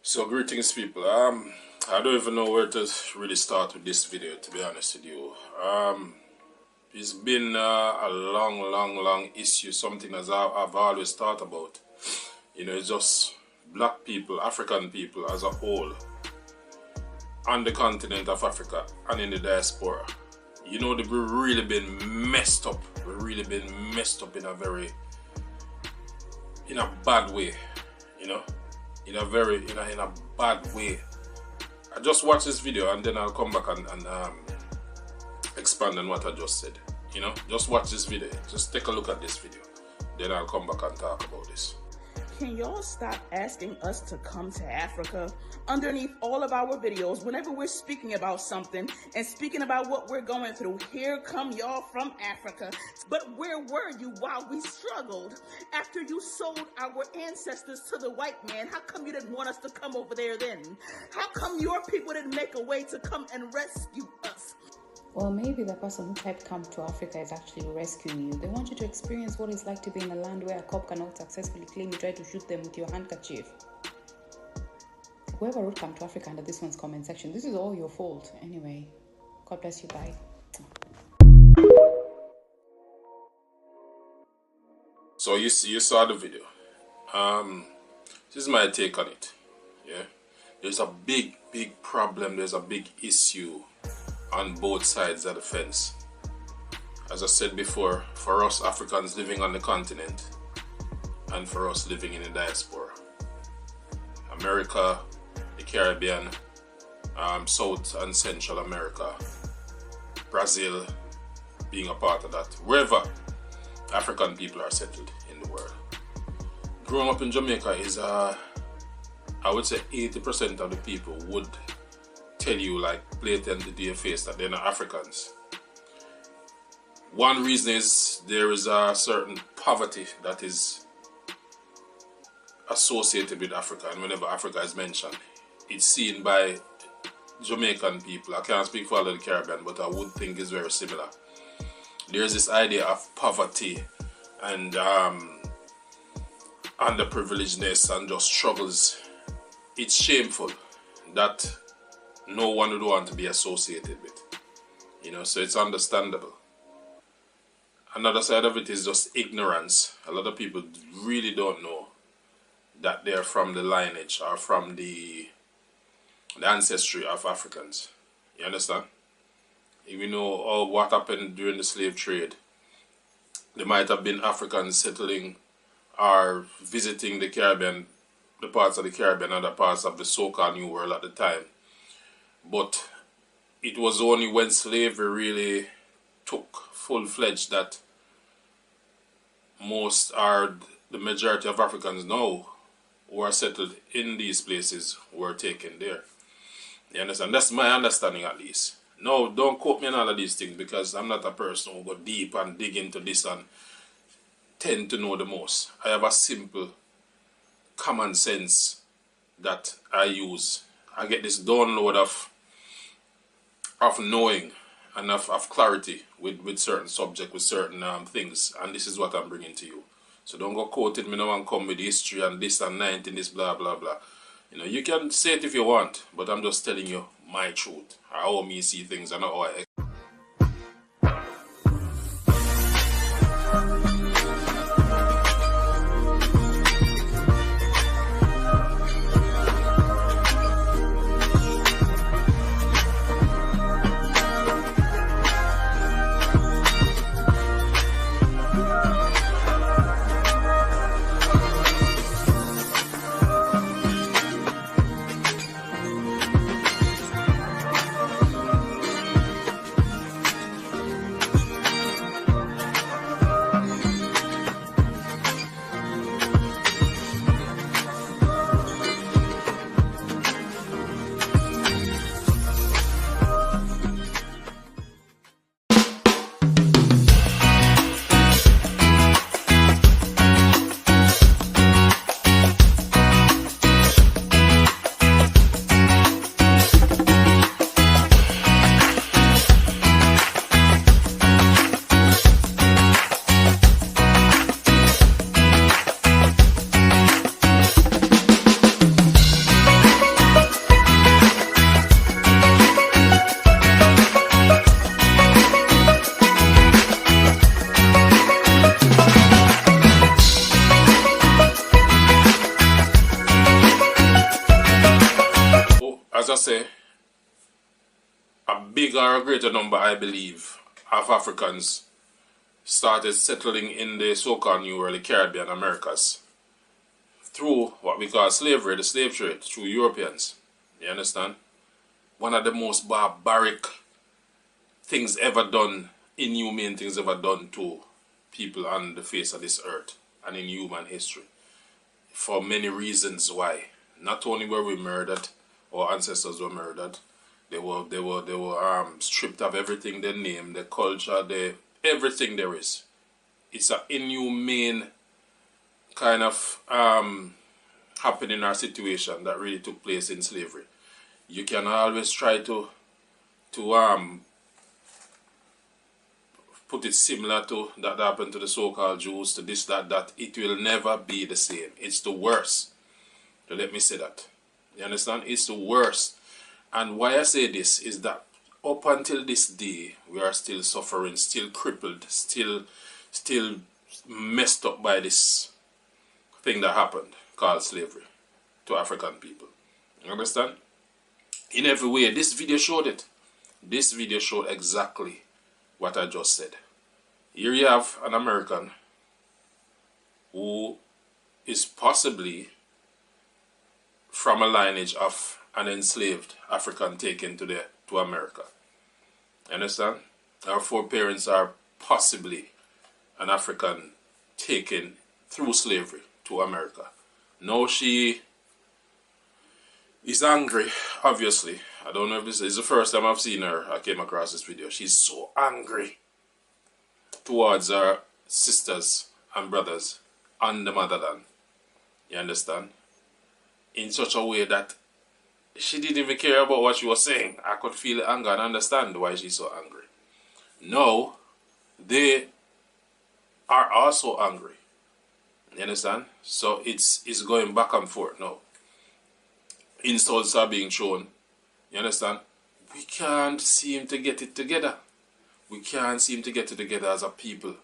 So greetings people. I don't even know where to really start with this video, to be honest with you. It's been a long issue, something that I've always thought about. You know, it's just black people, African people as a whole, on the continent of Africa and in the diaspora. You know, they've really been messed up. We've really been messed up in a bad way, you know. In a bad way. I just watch this video and then I'll come back and expand on what I just said. You know, just watch this video. Just take a look at this video. Then I'll come back and talk about this. Can y'all stop asking us to come to Africa? Underneath all of our videos, whenever we're speaking about something and speaking about what we're going through, here come y'all from Africa. But where were you while we struggled? After you sold our ancestors to the white man, how come you didn't want us to come over there then? How come your people didn't make a way to come and rescue us? Well, maybe the person who typed come to Africa is actually rescuing you. They want you to experience what it's like to be in a land where a cop cannot successfully claim you tried to shoot them with your handkerchief. Whoever wrote come to Africa under this one's comment section, this is all your fault. Anyway, God bless you, bye. So you saw the video. This is my take on it. Yeah, there's a big problem. There's a big issue on both sides of the fence. As I said before, for us Africans living on the continent and for us living in the diaspora. America, the Caribbean, South and Central America, Brazil being a part of that, wherever African people are settled in the world. Growing up in Jamaica is, I would say 80% of the people would tell you, like, blatantly to your face that they're not Africans. One reason is there is a certain poverty that is associated with Africa, and whenever Africa is mentioned, it's seen by Jamaican people. I can't speak for all of the Caribbean, but I would think it's very similar. There's this idea of poverty and underprivilegedness and just struggles. It's shameful that no one would want to be associated with, you know, so it's understandable. Another side of it is just ignorance. A lot of people really don't know that they're from the lineage or from the ancestry of Africans. You understand? Even though what happened during the slave trade, there might have been Africans settling or visiting the Caribbean, the parts of the Caribbean, other parts of the so-called New World at the time. But it was only when slavery really took full-fledged that the majority of Africans now who are settled in these places were taken there. You understand? That's my understanding, at least. No, don't quote me on all of these things, because I'm not a person who go deep and dig into this and tend to know the most. I have a simple common sense that I use. I get this download of knowing and of clarity with certain subject, with certain things, and this is what I'm bringing to you. So don't go quoting me now and come with history and this and 19, this blah blah blah. You know, you can say it if you want, but I'm just telling you my truth, how me see things and how I as I say, a bigger or greater number, I believe, of Africans started settling in the so-called New World, the Caribbean, Americas, through what we call slavery, the slave trade, through Europeans. You understand? One of the most barbaric things ever done, inhumane things ever done to people on the face of this earth and in human history. For many reasons why. Not only were we murdered, our ancestors were murdered, they were stripped of everything, their name, their culture, everything there is. It's an inhumane kind of happening or situation that really took place in slavery. You can always try to put it similar to that happened to the so-called Jews, to this, that. It will never be the same. It's the worst. So let me say that. You understand? It's the worst. And why I say this is that up until this day, we are still suffering, still crippled, still messed up by this thing that happened called slavery to African people. You understand? In every way, this video showed it. This video showed exactly what I just said. Here you have an American who is possibly from a lineage of an enslaved African taken to America. Understand? Our foreparents are possibly an African taken through slavery to America. Now she is angry, obviously. I don't know if this is the first time I've seen her. I came across this video. She's so angry towards her sisters and brothers on the motherland. You understand? In such a way that she didn't even care about what she was saying. I could feel the anger and understand why she's so angry. No, they are also angry. You understand? So it's going back and forth now. Insults are being shown. You understand? We can't seem to get it together. We can't seem to get it together as a people.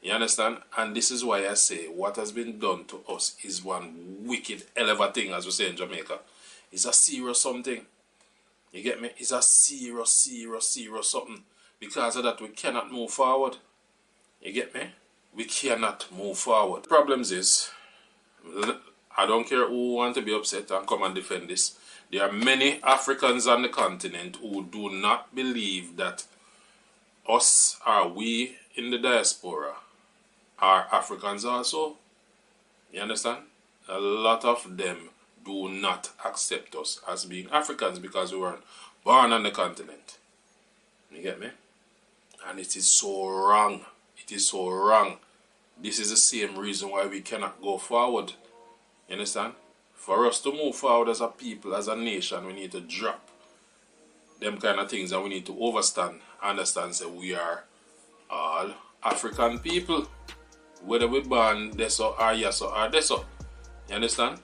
You understand? And this is why I say what has been done to us is one wicked hell of a thing, as we say in Jamaica. It's a serious something. You get me? It's a serious something. Because of that, we cannot move forward. You get me? We cannot move forward. The problems is, I don't care who want to be upset and come and defend this. There are many Africans on the continent who do not believe that us, or we in the diaspora, are Africans also. You understand? A lot of them do not accept us as being Africans because we weren't born on the continent. You get me? And it is so wrong. It is so wrong. This is the same reason why we cannot go forward. You understand? For us to move forward as a people, as a nation, we need to drop them kind of things and we need to understand that we are all African people. Whether we're born this or yes or this. You understand?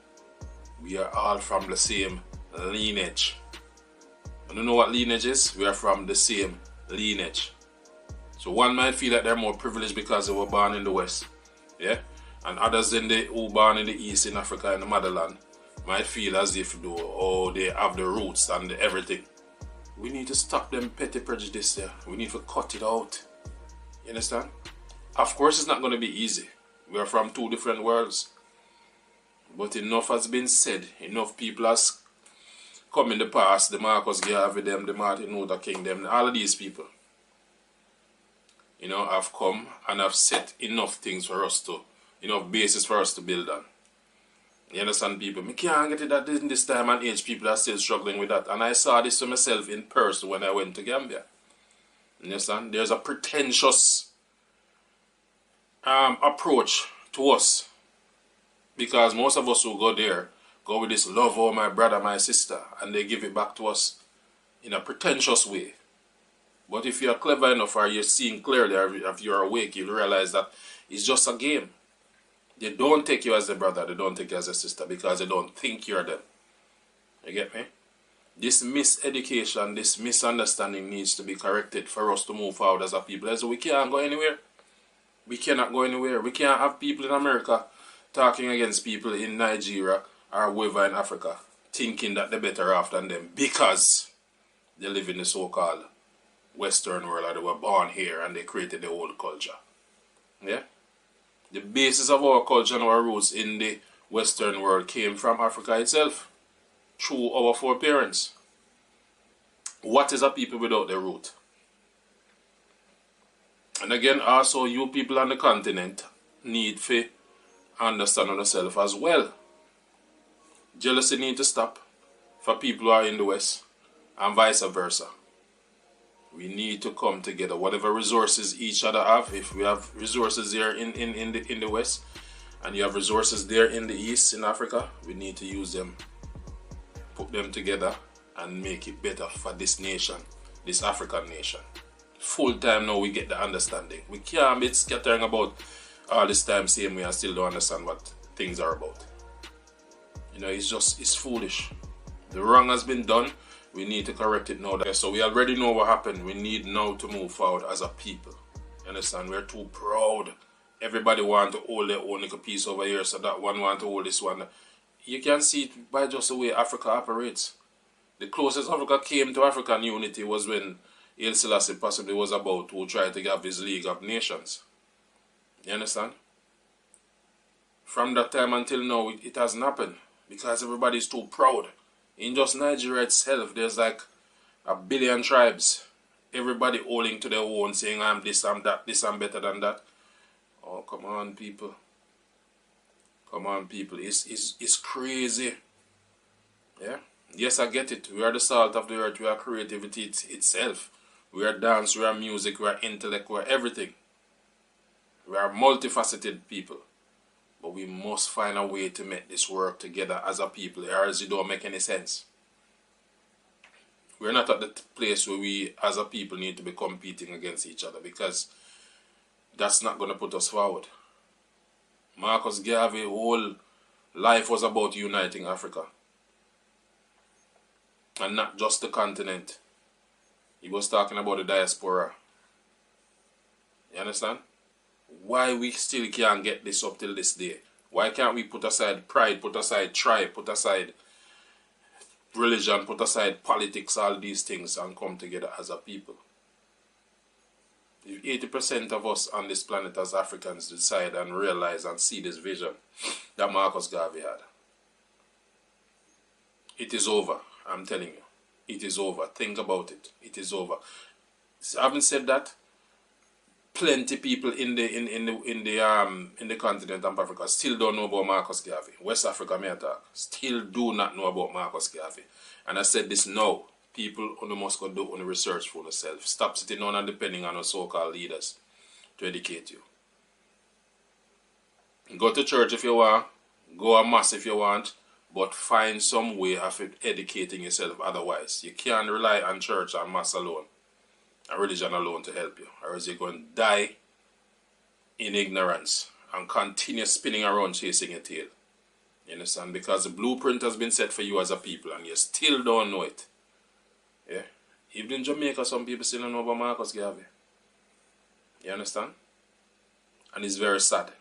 We are all from the same lineage. You know what lineage is? We are from the same lineage. So one might feel that they're more privileged because they were born in the West. Yeah? And others who born in the East, in Africa, in the motherland, might feel as if they have the roots and everything. We need to stop them petty prejudice there. We need to cut it out. You understand? Of course it's not going to be easy. We are from two different worlds. But enough has been said. Enough people has come in the past. The Marcus Garvey, them, the Martin Luther King, them, all of these people. Have come and have set enough things for us to, enough basis for us to build on. You understand, people? Me can't get it that in this time and age people are still struggling with that. And I saw this to myself in person when I went to Gambia. You understand? There's a pretentious approach to us. Because most of us who go there go with this love, oh my brother, my sister, and they give it back to us in a pretentious way. But if you're clever enough or you're seeing clearly or if you're awake, you'll realize that it's just a game. They don't take you as a brother, they don't take you as a sister because they don't think you're them. You get me? This miseducation, this misunderstanding needs to be corrected for us to move forward as a people. So we can't go anywhere. We cannot go anywhere. We can't have people in America talking against people in Nigeria or wherever in Africa, thinking that they're better off than them because they live in the so-called Western world, or they were born here and they created the old culture. Yeah? The basis of our culture and our roots in the Western world came from Africa itself, through our foreparents. What is a people without their root? And again, also you people on the continent need to understand yourself as well. Jealousy need to stop for people who are in the West and vice versa. We need to come together. Whatever resources each other have, if we have resources here in the West and you have resources there in the East, in Africa, we need to use them, put them together and make it better for this nation, this African nation. Full time now we get the understanding. We can't be scattering about all this time same way and still don't understand what things are about. You know, it's foolish. The wrong has been done. We need to correct it now. So we already know what happened. We need now to move forward as a people. You understand? We're too proud. Everybody wants to hold their own little piece over here, so that one wants to hold this one. You can see it by just the way Africa operates. The closest Africa came to African unity was when Haile Selassie possibly was about to try to have his League of Nations. You understand? From that time until now, it hasn't happened because everybody's too proud. In just Nigeria itself, there's like 1 billion tribes. Everybody holding to their own, saying I'm this, I'm that, this, I'm better than that. Oh, come on, people. Come on, people. It's crazy. Yeah? Yes, I get it. We are the salt of the earth. We are creativity itself. We are dance, we are music, we are intellect, we are everything. We are multifaceted people. But we must find a way to make this work together as a people, or else it don't make any sense. We're not at the place where we as a people need to be competing against each other, because that's not going to put us forward. Marcus Garvey's whole life was about uniting Africa. And not just the continent. He was talking about the diaspora. You understand? Why we still can't get this up till this day? Why can't we put aside pride, put aside tribe, put aside religion, put aside politics, all these things, and come together as a people? If 80% of us on this planet as Africans decide and realize and see this vision that Marcus Garvey had, it is over. I'm telling you. It is over. Think about it. It is over. Having said that, plenty people in the continent of Africa still don't know about Marcus Garvey. West Africa, may I talk, still do not know about Marcus Garvey. And I said this now. People must go do on research for themselves. Stop sitting on and depending on our so-called leaders to educate you. Go to church if you want. Go to mass if you want. But find some way of educating yourself otherwise. You can't rely on church and mass alone, and religion alone to help you. Or else you're going to die in ignorance and continue spinning around chasing your tail. You understand? Because the blueprint has been set for you as a people and you still don't know it. Yeah? Even in Jamaica, some people still don't know about Marcus Garvey. You understand? And it's very sad.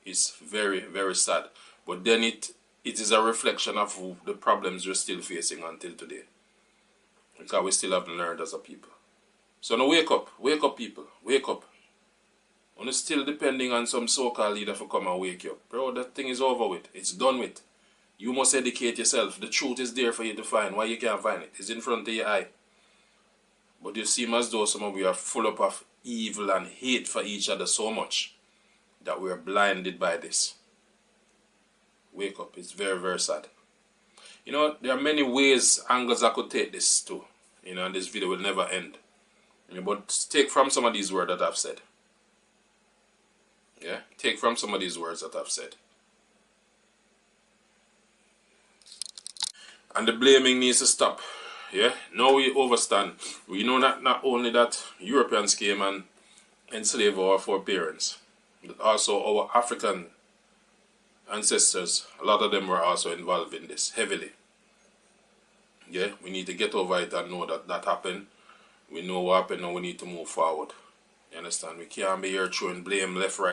It's very, very sad. But then it is a reflection of the problems we're still facing until today. Because we still haven't learned as a people. So now wake up people, wake up. And it's still depending on some so-called leader to come and wake you up. Bro, that thing is over with. It's done with. You must educate yourself. The truth is there for you to find. Why you can't find it? It's in front of your eye. But you seem as though some of you are full up of evil and hate for each other so much that we are blinded by this. Wake up. It's very, very sad. You know, there are many ways, angles I could take this to. You know, and this video will never end. You know, but take from some of these words that I've said. Yeah? Take from some of these words that I've said. And the blaming needs to stop. Yeah? Now we overstand. We know that not only that Europeans came and enslaved our foreparents, but also our African ancestors, a lot of them were also involved in this heavily. Yeah, we need to get over it and know that that happened. We know what happened and we need to move forward. You understand? We can't be here throwing blame left, right.